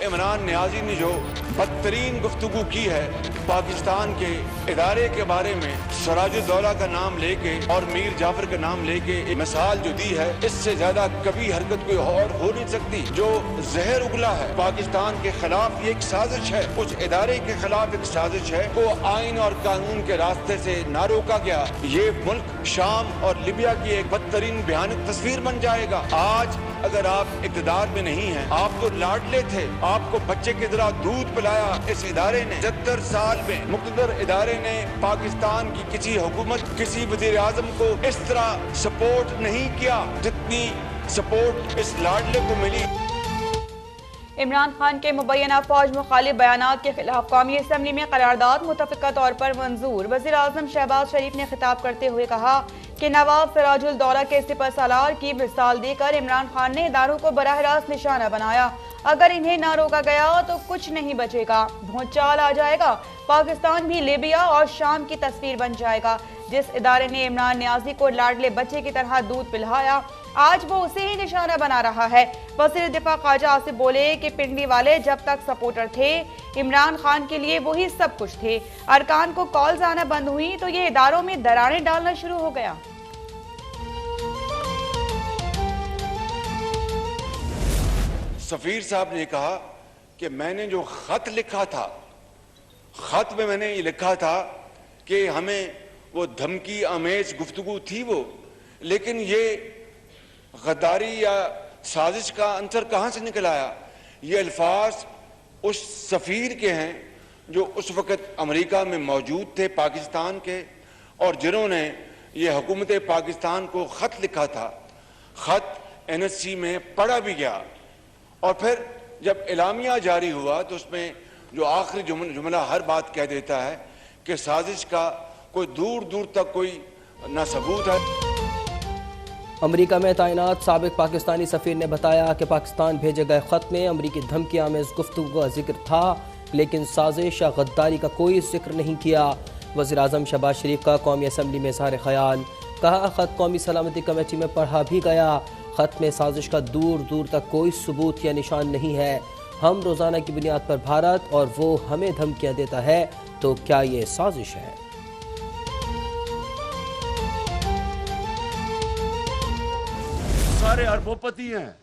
इमरान नियाजी ने जो बदतरीन गुफ्तगू की है पाकिस्तान के इदारे के बारे में, सिराजुद्दौला का नाम लेके और मीर जाफर का नाम लेके एक मिसाल जो दी है, इससे ज्यादा कभी हरकत कोई और हो नहीं सकती। जो जहर उगला है पाकिस्तान के खिलाफ, ये एक साजिश है, उस इदारे के खिलाफ एक साजिश है को आइन और कानून के रास्ते से ना रोका गया। ये मुल्क शाम और लिबिया की एक बदतरीन भयानक तस्वीर बन जाएगा। आज अगर आप इक़्तिदार में नहीं हैं, आप तो लाडले थे, आपको बच्चे की तरह दूध पिलाया इस इदारे ने। 70 साल में मुक़्तदर इदारे ने पाकिस्तान की किसी हुकूमत, किसी वज़ीर आज़म को इस तरह सपोर्ट नहीं किया जितनी सपोर्ट इस लाडले को मिली। इमरान खान के मुबैना फौज मुखालिफ बयानात के खिलाफ कौमी असम्बली में करारदाद मुतफ़िक़ा तौर पर मंजूर। वज़ीर आज़म शहबाज शरीफ ने खिताब करते हुए कहा कि नवाब सिराजुद्दौला के सिपहसालार की मिसाल देकर इमरान खान ने इदारों को बराह रास्त निशाना बनाया। अगर इन्हें ना रोका गया तो कुछ नहीं बचेगा, भूचाल आ जाएगा, पाकिस्तान भी लिबिया और शाम की तस्वीर बन जाएगा। जिस इदारे ने इमरान नियाजी को लाडले बच्चे की तरह दूध पिलाया, आज वो उसे ही निशाना बना रहा है। वज़ीर दिफा ख्वाजा आसिफ बोले कि पिंडी वाले जब तक सपोर्टर थे इमरान खान के लिए वही सब कुछ थे। अरकान को कॉल्स आना बंद हुई तो ये इदारों में दरारें डालना शुरू हो गया। सफीर साहब ने कहा कि मैंने जो खत लिखा था, खत में मैंने ये लिखा था कि हमें वो धमकी आमेज गुफ्तगू थी वो, लेकिन ये गद्दारी या साजिश का अंतर कहाँ से निकल आया। ये अल्फाज उस सफीर के हैं जो उस वक़्त अमेरिका में मौजूद थे पाकिस्तान के, और जिन्होंने ये हुकूमत पाकिस्तान को ख़त लिखा था। ख़त NSC में पढ़ा भी गया, और फिर जब एलामिया जारी हुआ तो उसमें जो आखिरी जुमला हर बात कह देता है कि साजिश का कोई दूर दूर तक कोई ना सबूत है। अमेरिका में तैनात साबिक पाकिस्तानी सफ़ीर ने बताया कि पाकिस्तान भेजे गए ख़त में अमरीकी धमकी आमेज गुफ्तगू का जिक्र था, लेकिन साजिश या गद्दारी का कोई जिक्र नहीं किया। वज़ीर आज़म शहबाज शरीफ का कौमी असम्बली में इज़हार ख्याल, कहा ख़त कौमी सलामती कमेटी में पढ़ा भी गया। ख़त में साजिश का दूर दूर तक कोई सबूत या निशान नहीं है। हम रोज़ाना की बुनियाद पर भारत और वो हमें धमकियाँ देता है, तो क्या ये साजिश है? सारे अरबोपति हैं,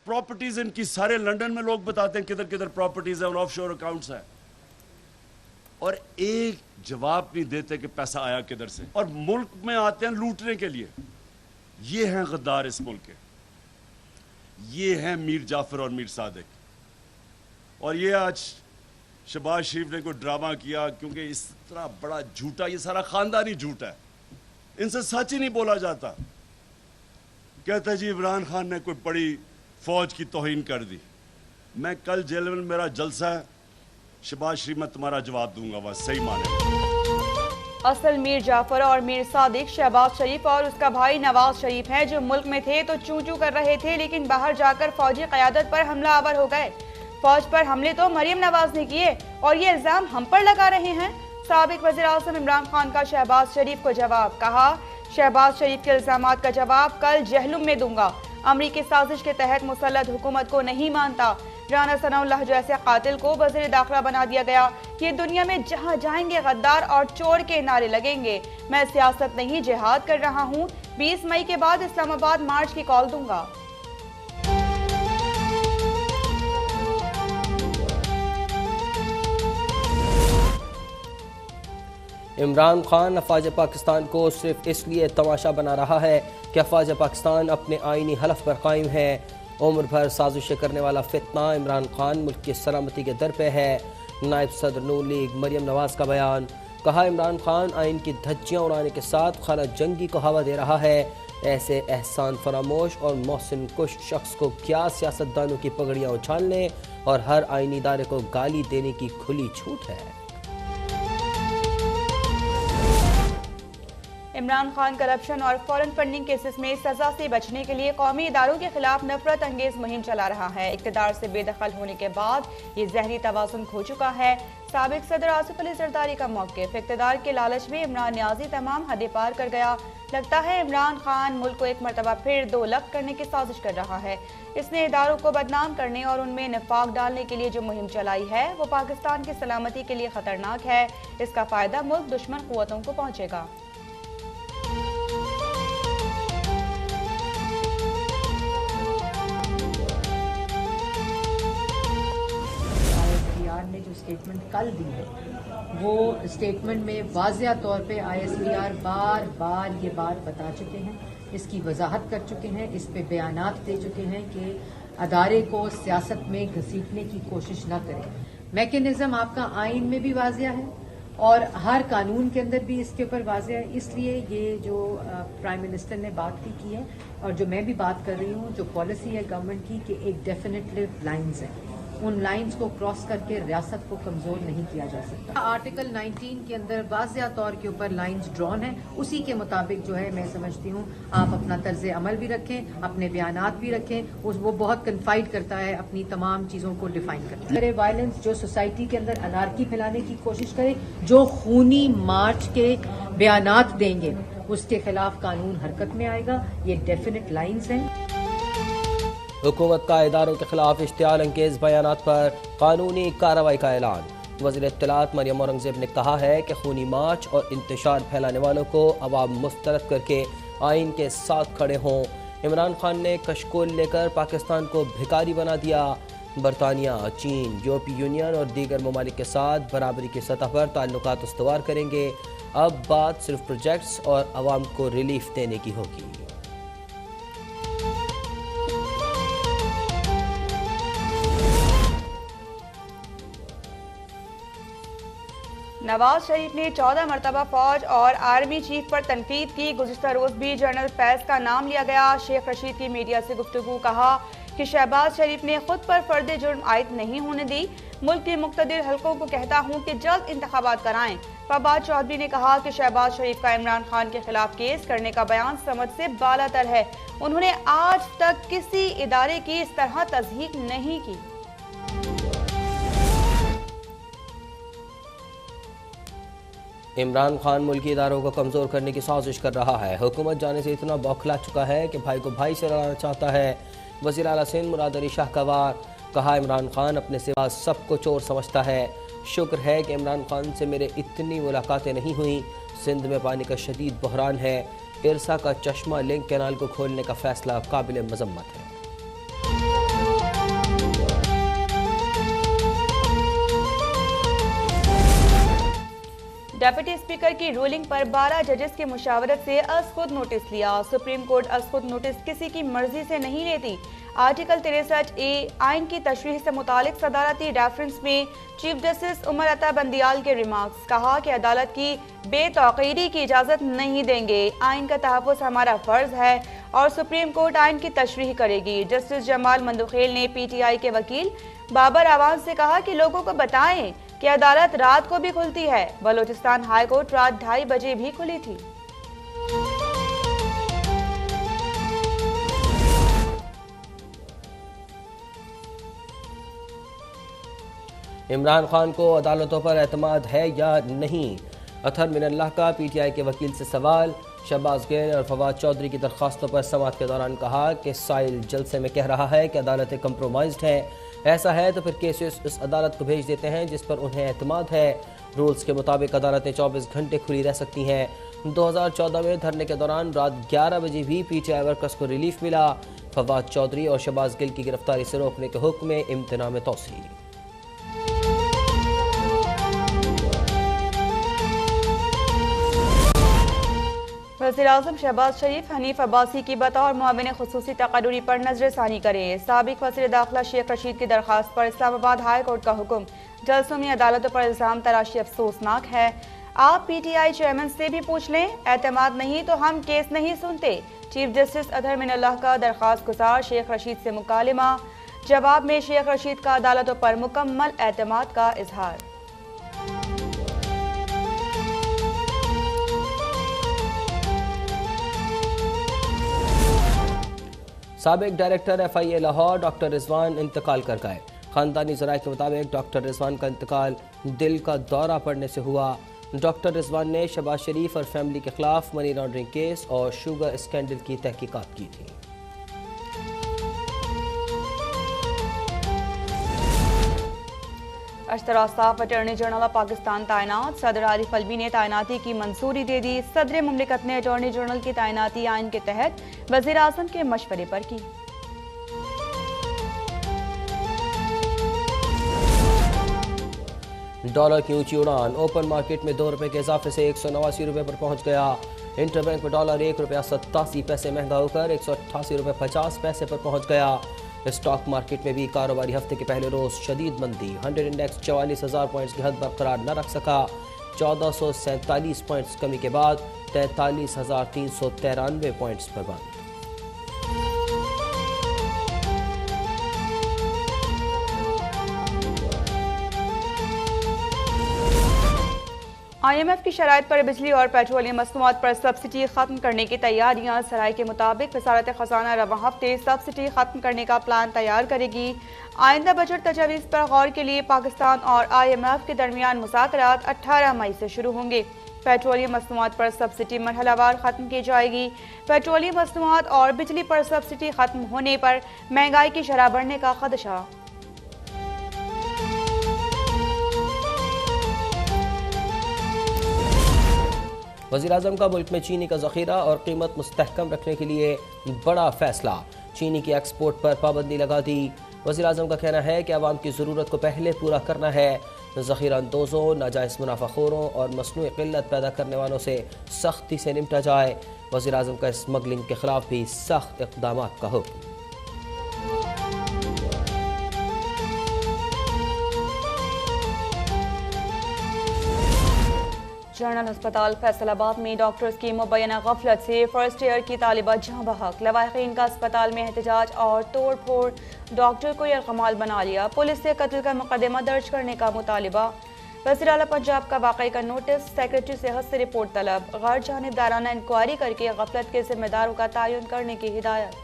प्रॉपर्टीज इनकी सारे लंदन में लोग बताते हैं किधर किधर प्रॉपर्टीज है और ऑफशोर अकाउंट्स है, और एक जवाब नहीं देते कि पैसा आया किधर से, और मुल्क में आते हैं लूटने के लिए। ये हैं गद्दार इस मुल्क के, ये हैं मीर जाफर और मीर सादिक। और ये आज शहबाज शरीफ ने कोई ड्रामा किया, क्योंकि इस तरह बड़ा झूठा, ये सारा खानदानी झूठ है, इनसे सच ही नहीं बोला जाता। कहता है जी इमरान खान ने कोई बड़ी फौज की तौहीन कर दी। मैं कल जेल में मेरा जलसा है, शहबाज शरीफ मैं तुम्हारा जवाब दूंगा, बस सही माने। असल मीर जाफर और मीर सादिक शहबाज शरीफ और उसका भाई नवाज शरीफ हैं, जो मुल्क में थे तो चूं चूं कर रहे थे, लेकिन बाहर जाकर फौजी क़यादत पर हमला आवर हो गए। फौज पर हमले तो मरियम नवाज ने किए और ये इल्जाम हम पर लगा रहे हैं। साबिक वज़ीर आज़म इमरान खान का शहबाज शरीफ को जवाब, कहा शहबाज शरीफ के इल्जामात का जवाब कल जहलुम में दूंगा। अमरीकी साजिश के तहत मुसल्लत हुकूमत को नहीं मानता। राना सनाउल्लाह जैसे कातिल को वज़ीर दाखिला बना दिया गया। ये दुनिया में जहाँ जाएंगे गद्दार और चोर के नारे लगेंगे। मैं सियासत नहीं जिहाद कर रहा हूँ। 20 मई के बाद इस्लामाबाद मार्च की कॉल दूंगा। इमरान खान अफवाज पाकिस्तान को सिर्फ इसलिए तमाशा बना रहा है कि अफवाज पाकिस्तान अपने आईनी हलफ पर कायम है। उम्र भर साजिशें करने वाला फितना इमरान खान मुल्क की सलामती के दर पे है। नायब सदर नून लीग मरियम नवाज का बयान, कहा इमरान खान आइन की धज्जियाँ उड़ाने के साथ खाना जंगी को हवा दे रहा है। ऐसे एहसान फरामोश और मोहसिन कुश शख्स को क्या सियासतदानों की पगड़ियाँ उछालने और हर आइनी इदारे को गाली देने की खुली छूट है। इमरान खान करप्शन और फॉरेन फंडिंग केसेस में सजा से बचने के लिए कौमी इदारों के खिलाफ नफरत अंगेज मुहिम चला रहा है। इक़्तिदार से बेदखल होने के बाद ये ज़हनी तवाज़ुन खो चुका है। साबिक सदर आसिफ अली जरदारी का मौक़िफ़, इक़्तिदार के लालच में इमरान नियाज़ी तमाम हदें पार कर गया। लगता है इमरान खान मुल्क को एक मरतबा फिर दो लग करने की साजिश कर रहा है। इसने इदारों को बदनाम करने और उनमें निफाक डालने के लिए जो मुहिम चलाई है वो पाकिस्तान की सलामती के लिए खतरनाक है। इसका फ़ायदा मुल्क दुश्मन क़ुव्वतों को पहुँचेगा। ने जो स्टेटमेंट कल दी है वो स्टेटमेंट में वाज़िया तौर पे ISPR बार बार ये बात बता चुके हैं, इसकी वजाहत कर चुके हैं, इस पे बयानात दे चुके हैं कि अदारे को सियासत में घसीटने की कोशिश न करें। मैकेनिज्म आपका आइन में भी वाज़िया है और हर कानून के अंदर भी इसके ऊपर वाज़िया है। इसलिए ये जो प्राइम मिनिस्टर ने बात की है और जो मैं भी बात कर रही हूँ, जो पॉलिसी है गवर्नमेंट की कि एक डेफिनेटिव लाइन्स है, उन लाइंस को क्रॉस करके रियासत को कमजोर नहीं किया जा सकता। आर्टिकल 19 के अंदर वाज़िया तौर के ऊपर लाइंस ड्रॉन है, उसी के मुताबिक जो है मैं समझती हूँ आप अपना तर्ज अमल भी रखें, अपने बयानात भी रखें। वो बहुत कन्फाइड करता है, अपनी तमाम चीज़ों को डिफाइन करता है। वायलेंस जो सोसाइटी के अंदर अनार्की फैलाने की कोशिश करे, जो खूनी मार्च के बयानात देंगे उसके खिलाफ कानून हरकत में आएगा। ये डेफिनेट लाइन्स हैं। हुकूमत का इदारों के खिलाफ इश्तियाल अंगेज बयानात पर कानूनी कार्रवाई का ऐलान। वज़ीर इत्तलात मरियम औरंगज़ेब ने कहा है कि खूनी मार्च और इंतशार फैलाने वालों को अवाम मुस्तरद करके आइन के साथ खड़े हों। इमरान खान ने कशकोल लेकर पाकिस्तान को भिखारी बना दिया। बरतानिया, चीन, यूरोपीय यूनियन और दीगर ममालिक के साथ बराबरी की सतह पर ताल्लुकात उस्तवार करेंगे। अब बात सिर्फ प्रोजेक्ट्स और अवाम को रिलीफ देने की होगी। नवाज शरीफ ने 14 मरतबा फौज और आर्मी चीफ पर तनकीद की। गुज़िश्ता रोज भी जनरल फैज़ का नाम लिया गया। शेख रशीद की मीडिया से गुफ्तगू, कहा कि शहबाज शरीफ ने खुद पर फर्द जुर्म आयद नहीं होने दी। मुल्क के मुख्तदिर हल्कों को कहता हूँ कि जल्द इंतखाबात कराएं। फवाद चौधरी ने कहा कि शहबाज शरीफ का इमरान खान के खिलाफ केस करने का बयान समझ से बालातर है। उन्होंने आज तक किसी इदारे की इस तरह तस्दीक नहीं की। इमरान खान मुल्की इदारों को कमज़ोर करने की साजिश कर रहा है। हुकूमत जाने से इतना बौखला चुका है कि भाई को भाई से लड़ाना चाहता है। वज़ीर आला सिंध मुराद अली शाह कवार, कहा इमरान खान अपने सिवा सबको चोर समझता है। शुक्र है कि इमरान खान से मेरे इतनी मुलाकातें नहीं हुई। सिंध में पानी का शदीद बहरान है। इरसा का चश्मा लिंक कैनाल को खोलने का फैसला काबिल मजम्मत है। डेप्यूटी स्पीकर की रूलिंग पर 12 जजेस की मुशावरत से अज़-खुद नोटिस लिया। सुप्रीम कोर्ट अज़-खुद नोटिस किसी की मर्जी से नहीं लेती। आर्टिकल 63A आइन की तशरीह से मुतालिक सदारती रेफरेंस में चीफ जस्टिस उमर अता बंदियाल के रिमार्क्स, कहा कि अदालत की बेतौकीरी की इजाज़त नहीं देंगे। आइन का तहफ़्फ़ुज़ हमारा फ़र्ज है और सुप्रीम कोर्ट आइन की तशरीह करेगी। जस्टिस जमाल मंदुखेल ने PTI के वकील बाबर आवाज़ से कहा कि लोगों को बताएं कि अदालत रात को भी खुलती है। बलोचिस्तान हाई कोर्ट रात 2:30 बजे भी खुली थी। इमरान खान को अदालतों पर एतमाद है या नहीं, अतहर मिनल्लाह का PTI के वकील से सवाल। शहबाज गिल और फवाद चौधरी की दरख्वास्तों पर समाअत के दौरान कहा कि साइल जलसे में कह रहा है कि अदालतें कंप्रोमाइज्ड हैं। ऐसा है तो फिर केसेस उस अदालत को भेज देते हैं जिस पर उन्हें एतमाद है। रूल्स के मुताबिक अदालतें 24 घंटे खुली रह सकती हैं। 2014 में धरने के दौरान रात 11 बजे भी PTI वर्कर्स को रिलीफ मिला। फवाद चौधरी और शहबाज गिल की गिरफ्तारी से रोकने के हुक्म में इम्तना में तौसीह। वज़ीर-ए-आज़म शहबाज शरीफ हनीफ अब्बासी की बतौर मुआविन खुसूसी तक़र्रुरी पर नजरसानी करें। साबिक़ वज़ीर दाखिला शेख रशीद की दरख्वास्त पर इस्लामाबाद हाई कोर्ट का हुक्म। जलसों में अदालतों पर इल्ज़ाम तराशी अफसोसनाक है। आप PTI चेयरमैन से भी पूछ लें, एतमाद नहीं तो हम केस नहीं सुनते। चीफ जस्टिस अतहर मिनल्लाह का दरख्वास्त गुजार शेख रशीद से मुकालिमा। जवाब में शेख रशीद का अदालतों पर मुकम्मल एतमाद का इजहार। साबिक director FIA Lahore doctor Rizwan इंतकाल कर गए। खानदानी ज़राए के मुताबिक डॉक्टर रिजवान का इंतकाल दिल का दौरा पड़ने से हुआ। डॉक्टर रिजवान ने शहबाज शरीफ और फैमिली के खिलाफ मनी लॉन्ड्रिंग केस और शुगर स्कैंडल की तहकीकात की थी। अशतरा साफ अटॉर्नी जनरल ऑफ पाकिस्तान तैनात। सदर आरिफ अलवी ने तैनाती की मंजूरी दे दी। सदर मुमलिकत ने अटॉर्नी जनरल की तैनाती आइन के तहत वज़ीर आज़म के मशवरे पर की। डॉलर की ऊंची उड़ान। ओपन मार्केट में 2 रुपये के इजाफे से 189 रुपये पर पहुंच गया। इंटरबैंक में डॉलर 1 रुपया 87 पैसे महंगा होकर 188 रुपये 50 पैसे पर पहुंच गया। स्टॉक मार्केट में भी कारोबारी हफ्ते के पहले रोज शदीद मंदी। 100 इंडेक्स 44,000 पॉइंट्स की हद बरकरार न रख सका। 1447 पॉइंट्स कमी के बाद 43,393 पॉइंट्स पर बंद। IMF की शराइत पर बिजली और पेट्रोलियम मसनूआत पर सब्सिडी खत्म करने की तैयारियां। सराय के मुताबिक वजारत खजाना रवां हफ्ते सब्सिडी खत्म करने का प्लान तैयार करेगी। आइंदा बजट तजावीज़ पर गौर के लिए पाकिस्तान और IMF के दरमियान मुज़ाकरात 18 मई से शुरू होंगे। पेट्रोलियम मसनूआत पर सब्सिडी मरहलावार खत्म की जाएगी। पेट्रोलियम मसनूआत और बिजली पर सब्सिडी खत्म होने पर महंगाई की शरह बढ़ने का खदशा। वज़ीर-ए-आज़म का मुल्क में चीनी का ज़ख़ीरा और कीमत मुस्तहकम रखने के लिए बड़ा फैसला। चीनी की एक्सपोर्ट पर पाबंदी लगा दी। वज़ीर-ए-आज़म का कहना है कि आवाम की ज़रूरत को पहले पूरा करना है। ज़ख़ीरा अंदोज़ों, नाजायज़ मुनाफाखोरों और मसनूई क़िल्लत पैदा करने वालों से सख्ती से निपटा जाए। वज़ीर-ए-आज़म का स्मगलिंग के खिलाफ भी सख्त इक़दाम का हुक्म। जनरल अस्पताल फैसलाबाद में डॉक्टर्स की मुबैना गफलत से फर्स्ट ईयर की तालिबा जहां बहक। लवाहिकीन का अस्पताल में एहतजाज और तोड़ फोड़। डॉक्टर को यरगमाल बना लिया। पुलिस से कत्ल का मुकदमा दर्ज करने का मुतालिबा। वज़ीर आला पंजाब का वाक़ई का नोटिस। सेक्रेटरी सेहत से रिपोर्ट तलब। गैर जानिबदाराना इंक्वायरी करके गफलत के जिम्मेदारों का तयन करने की हिदायत।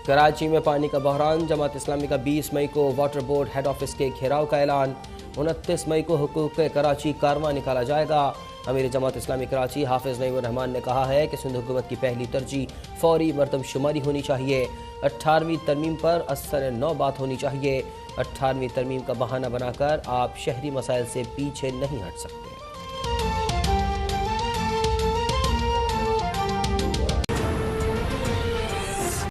कराची में पानी का बहरान। जमात इस्लामी का 20 मई को वाटर बोर्ड हेड ऑफिस के घेराव का ऐलान। 29 मई को हुकूक कराची कारवां निकाला जाएगा। अमीर जमात इस्लामी कराची हाफिज नईमुर रहमान ने कहा है कि सिंध हुकूमत की पहली तरजीह फौरी मरदमशुमारी होनी चाहिए। 18वीं तरमीम पर असर नौ बात होनी चाहिए। 18वीं तरमीम का बहाना बनाकर आप शहरी मसाइल से पीछे नहीं हट सकते।